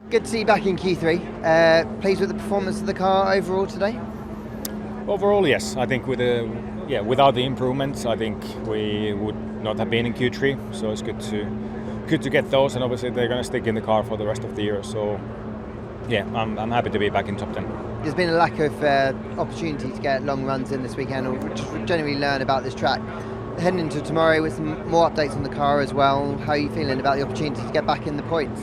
Good to see you back in Q3. Pleased with the performance of the car overall today? Overall, yes. I think without the improvements, I think we would not have been in Q3. So it's good to get those, and obviously they're going to stick in the car for the rest of the year. So yeah, I'm happy to be back in top 10. There's been a lack of opportunity to get long runs in this weekend, or just generally learn about this track. Heading into tomorrow with some more updates on the car as well, how are you feeling about the opportunity to get back in the points?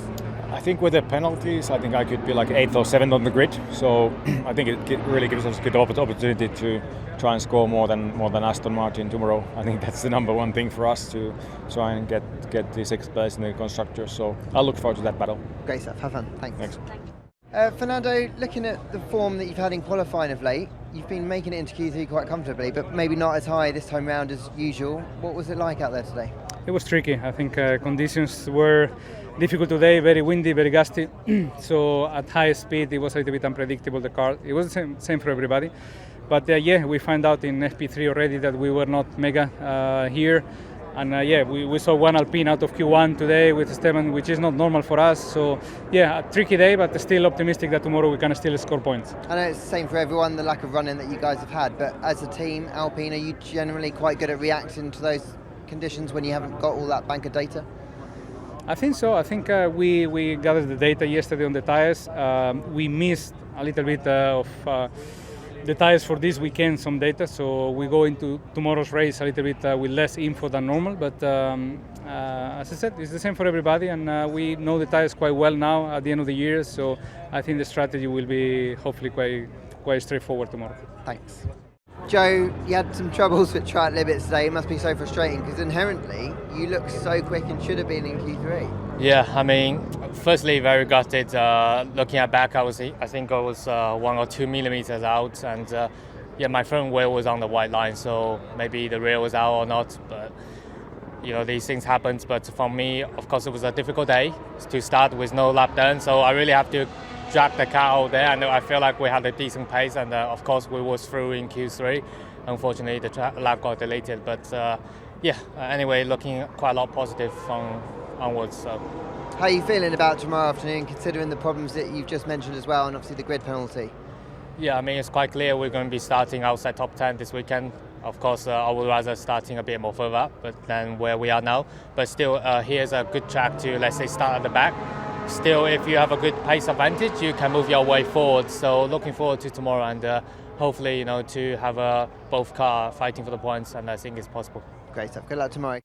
I think with the penalties, I think I could be like 8th or 7th on the grid. So I think it really gives us a good opportunity to try and score more than Aston Martin tomorrow. I think that's the number one thing for us, to try and get the 6th place in the constructors. So I'll look forward to that battle. Great stuff. Have fun. Thanks. Thanks. Fernando, looking at the form that you've had in qualifying of late, you've been making it into Q3 quite comfortably, but maybe not as high this time round as usual. What was it like out there today? It was tricky. I think conditions were difficult today, very windy, very gusty. So at high speed it was a little bit unpredictable, the car. It was the same for everybody. But we found out in FP3 already that we were not mega here. And we saw one Alpine out of Q1 today with Esteban, which is not normal for us. So a tricky day, but still optimistic that tomorrow we can still score points. I know it's the same for everyone, the lack of running that you guys have had, but as a team, Alpine, are you generally quite good at reacting to those conditions when you haven't got all that bank of data? I think so. I think we gathered the data yesterday on the tyres. We missed a little bit of the tyres for this weekend, some data, so we go into tomorrow's race a little bit with less info than normal, but as I said, it's the same for everybody, and we know the tyres quite well now at the end of the year, so I think the strategy will be hopefully quite straightforward tomorrow. Thanks. Joe, you had some troubles with track limits today. It must be so frustrating because inherently you look so quick and should have been in Q3. Yeah, I mean, firstly, very gutted. Looking at back, I think I was 1 or 2 millimeters out, and my front wheel was on the white line, so maybe the rear was out or not. But these things happen. But for me, of course, it was a difficult day to start with no lap done, so I really have to drag the car out there, and I feel like we had a decent pace, and of course we was through in Q3. Unfortunately, the lap got deleted, but anyway, looking quite a lot positive onwards. So. How are you feeling about tomorrow afternoon, considering the problems that you've just mentioned as well, and obviously the grid penalty? Yeah, I mean, it's quite clear we're going to be starting outside top 10 this weekend. Of course, I would rather starting a bit more further up than where we are now, but still, here's a good track to, let's say, start at the back. Still, if you have a good pace advantage, you can move your way forward. So looking forward to tomorrow, and hopefully, to have both car fighting for the points, and I think it's possible. Great stuff. Good luck tomorrow.